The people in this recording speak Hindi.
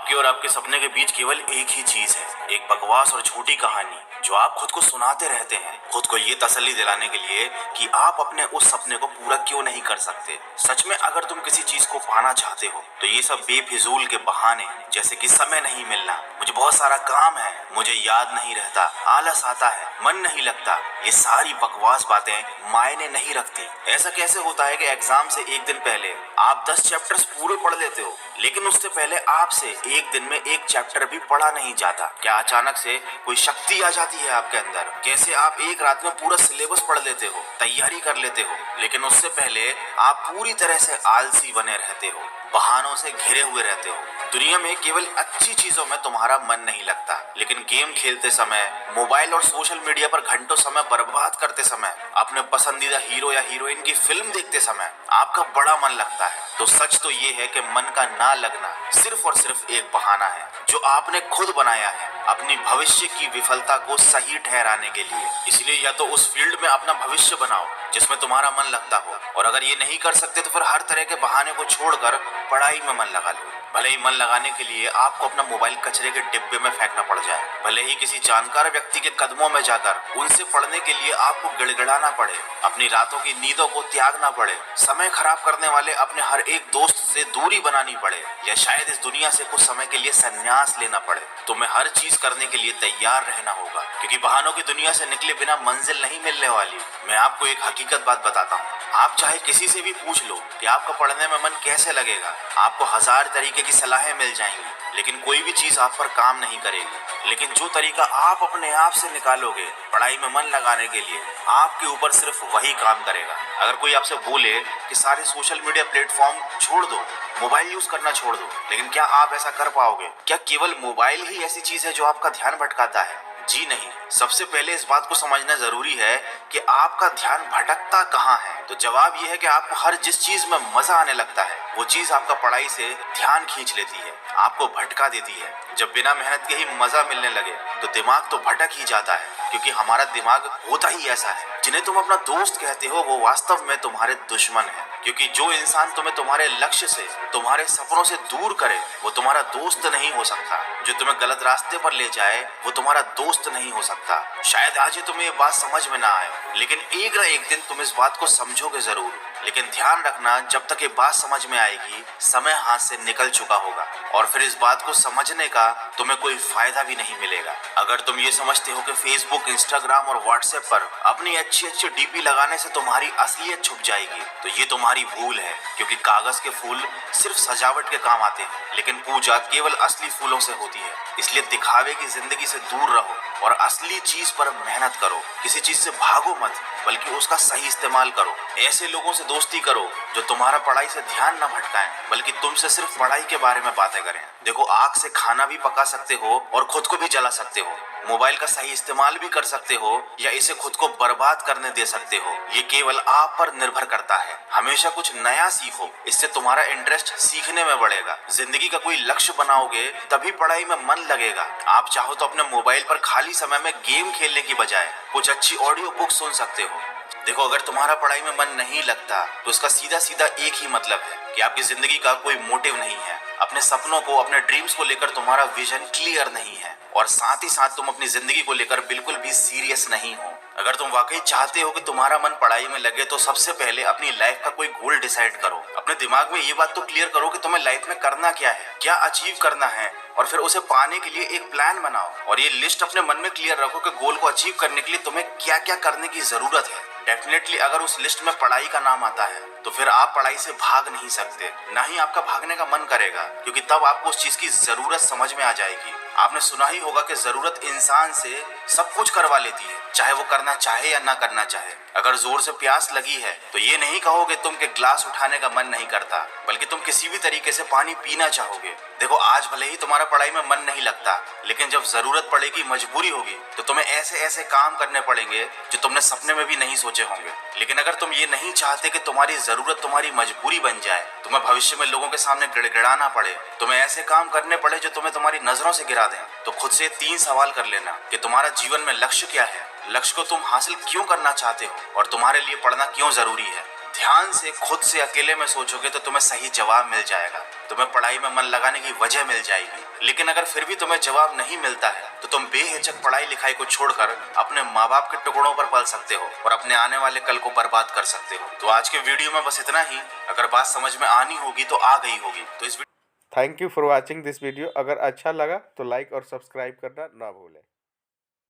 आपके और आपके सपने के बीच केवल एक ही चीज है, एक बकवास और झूठी कहानी जो आप खुद को सुनाते रहते हैं, खुद को ये तसल्ली दिलाने के लिए कि आप अपने उस सपने को पूरा क्यों नहीं कर सकते। सच में अगर तुम किसी चीज को पाना चाहते हो तो ये सब बेफिजूल के बहाने, जैसे कि समय नहीं मिलना, मुझे बहुत सारा काम है, मुझे याद नहीं रहता, आलस आता है, मन नहीं लगता, ये सारी बकवास बातें मायने नहीं रखती। ऐसा कैसे होता है कि एग्जाम से एक दिन पहले आप 10 चैप्टर्स पूरे पढ़ लेते हो, लेकिन उससे पहले आपसे एक दिन में एक चैप्टर भी पढ़ा नहीं जाता? क्या अचानक से कोई शक्ति आ जाती है आपके अंदर? कैसे आप एक रात में पूरा सिलेबस पढ़ लेते हो, तैयारी कर लेते हो, लेकिन उससे पहले आप पूरी तरह से आलसी बने रहते हो, बहानों से घिरे हुए रहते हो। दुनिया में केवल अच्छी चीजों में तुम्हारा मन नहीं लगता, लेकिन गेम खेलते समय, मोबाइल और सोशल मीडिया पर घंटों समय बर्बाद करते समय, अपने पसंदीदा हीरो या हीरोइन की फिल्म देखते समय आपका बड़ा मन लगता है। तो सच तो ये है कि मन का ना लगना सिर्फ और सिर्फ एक बहाना है जो आपने खुद बनाया है अपनी भविष्य की विफलता को सही ठहराने के लिए। इसलिए या तो उस फील्ड में अपना भविष्य बनाओ जिसमें तुम्हारा मन लगता हो, और अगर ये नहीं कर सकते तो फिर हर तरह के बहाने को छोड़कर पढ़ाई में मन लगा लो। भले ही मन लगाने के लिए आपको अपना मोबाइल कचरे के डिब्बे में फेंकना पड़ जाए, भले ही किसी जानकार व्यक्ति के कदमों में जाकर उनसे पढ़ने के लिए आपको गिड़गिड़ाना पड़े, अपनी रातों की नींदों को त्यागना पड़े, समय खराब करने वाले अपने हर एक दोस्त से दूरी बनानी पड़े, या शायद इस दुनिया से कुछ समय के लिए संन्यास लेना पड़े, तुम्हें हर चीज करने के लिए तैयार रहना होगा, क्योंकि बहानों की दुनिया से निकले बिना मंजिल नहीं मिलने वाली। मैं आपको एक हकीकत बात बताता हूँ, आप चाहे किसी से भी पूछ लो कि आपका पढ़ने में मन कैसे लगेगा, आपको 1000 तरीके की सलाहें मिल जाएंगी, लेकिन कोई भी चीज आप पर काम नहीं करेगी। लेकिन जो तरीका आप अपने आप से निकालोगे पढ़ाई में मन लगाने के लिए, आपके ऊपर सिर्फ वही काम करेगा। अगर कोई आपसे बोले कि सारे सोशल मीडिया प्लेटफॉर्म छोड़ दो, मोबाइल यूज करना छोड़ दो, लेकिन क्या आप ऐसा कर पाओगे? क्या केवल मोबाइल ही ऐसी चीज है जो आपका ध्यान भटकाता है? जी नहीं। सबसे पहले इस बात को समझना जरूरी है कि आपका ध्यान भटकता कहाँ है। तो जवाब ये है कि आपको हर जिस चीज में मजा आने लगता है वो चीज आपका पढ़ाई से ध्यान खींच लेती है, आपको भटका देती है। जब बिना मेहनत के ही मजा मिलने लगे तो दिमाग तो भटक ही जाता है, क्योंकि हमारा दिमाग होता ही ऐसा है। जिन्हें तुम अपना दोस्त कहते हो वो वास्तव में तुम्हारे दुश्मन है, क्योंकि जो इंसान तुम्हें तुम्हारे लक्ष्य से, तुम्हारे सपनों से दूर करे वो तुम्हारा दोस्त नहीं हो सकता। जो तुम्हें गलत रास्ते पर ले जाए वो तुम्हारा दोस्त नहीं हो सकता। शायद आज ही तुम्हें ये बात समझ में ना आए, लेकिन एक ना एक दिन तुम इस बात को समझोगे जरूर। लेकिन ध्यान रखना, जब तक ये बात समझ में आएगी समय हाथ से निकल चुका होगा, और फिर इस बात को समझने का तुम्हें कोई फायदा भी नहीं मिलेगा। अगर तुम ये समझते हो कि फेसबुक, इंस्टाग्राम और व्हाट्सएप पर अपनी अच्छी अच्छी डीपी लगाने से तुम्हारी असलियत छुप जाएगी, तो ये तुम्हारी भूल है, क्योंकि कागज के फूल सिर्फ सजावट के काम आते हैं, लेकिन पूजा केवल असली फूलों से होती है। इसलिए दिखावे की जिंदगी से दूर रहो और असली चीज पर मेहनत करो। किसी चीज से भागो मत, बल्कि उसका सही इस्तेमाल करो। ऐसे लोगों से दोस्ती करो जो तुम्हारा पढ़ाई से ध्यान न भटकाएं, बल्कि तुमसे सिर्फ पढ़ाई के बारे में बातें करें। देखो, आग से खाना भी पका सकते हो और खुद को भी जला सकते हो। मोबाइल का सही इस्तेमाल भी कर सकते हो या इसे खुद को बर्बाद करने दे सकते हो। ये केवल आप पर निर्भर करता है। हमेशा कुछ नया सीखो, इससे तुम्हारा इंटरेस्ट सीखने में बढ़ेगा। जिंदगी का कोई लक्ष्य बनाओगे तभी पढ़ाई में मन लगेगा। आप चाहो तो अपने मोबाइल पर खाली समय में गेम खेलने की बजाय कुछ अच्छी ऑडियो बुक सुन सकते हो। देखो, अगर तुम्हारा पढ़ाई में मन नहीं लगता तो इसका सीधा सीधा एक ही मतलब है कि आपकी जिंदगी का कोई मोटिव नहीं है। अपने सपनों को, अपने ड्रीम्स को लेकर तुम्हारा विजन क्लियर नहीं है, और साथ ही साथ तुम अपनी जिंदगी को लेकर बिल्कुल भी सीरियस नहीं हो। अगर तुम वाकई चाहते हो कि तुम्हारा मन पढ़ाई में लगे तो सबसे पहले अपनी लाइफ का कोई गोल डिसाइड करो। अपने दिमाग में ये बात तो क्लियर करो कि तुम्हें लाइफ में करना क्या है, क्या अचीव करना है, और फिर उसे पाने के लिए एक प्लान बनाओ। और ये लिस्ट अपने मन में क्लियर रखो कि गोल को अचीव करने के लिए तुम्हें क्या क्या करने की जरूरत है। डेफिनेटली अगर उस लिस्ट में पढ़ाई का नाम आता है तो फिर आप पढ़ाई से भाग नहीं सकते, ना ही आपका भागने का मन करेगा, क्योंकि तब आपको उस चीज की जरूरत समझ में आ जाएगी। आपने सुना ही होगा कि जरूरत इंसान से सब कुछ करवा लेती है, चाहे वो करना चाहे या ना करना चाहे। अगर जोर से प्यास लगी है तो ये नहीं कहोगे तुम के ग्लास उठाने का मन नहीं करता, बल्कि तुम किसी भी तरीके से पानी पीना चाहोगे। देखो, आज भले ही तुम्हारा पढ़ाई में मन नहीं लगता, लेकिन जब जरूरत पड़ेगी, मजबूरी होगी, तो तुम्हें ऐसे ऐसे काम करने पड़ेंगे जो तुमने सपने में भी नहीं सोचे होंगे। लेकिन अगर तुम ये नहीं चाहते कि तुम्हारी जरूरत तुम्हारी मजबूरी बन जाए, तुम्हें भविष्य में लोगों के सामने गिड़गिड़ाना पड़े, तुम्हें ऐसे काम करने पड़े जो तुम्हें तुम्हारी नजरों से गिरा दें, तो खुद से 3 सवाल कर लेना कि तुम्हारा जीवन में लक्ष्य क्या है, लक्ष्य को तुम हासिल क्यों करना चाहते हो, और तुम्हारे लिए पढ़ना क्यों जरूरी है। ध्यान से खुद से अकेले में सोचोगे तो तुम्हें सही जवाब मिल जाएगा, तुम्हें पढ़ाई में मन लगाने की वजह मिल जाएगी। लेकिन अगर फिर भी तुम्हें जवाब नहीं मिलता है तो तुम बेहिचक पढ़ाई लिखाई को छोड़कर अपने माँ बाप के टुकड़ों पर पल सकते हो और अपने आने वाले कल को बर्बाद कर सकते हो। तो आज के वीडियो में बस इतना ही। अगर बात समझ में आनी होगी तो आ गई होगी। तो इस thank you for watching this video. अगर अच्छा लगा तो लाइक और सब्सक्राइब करना ना भूलें।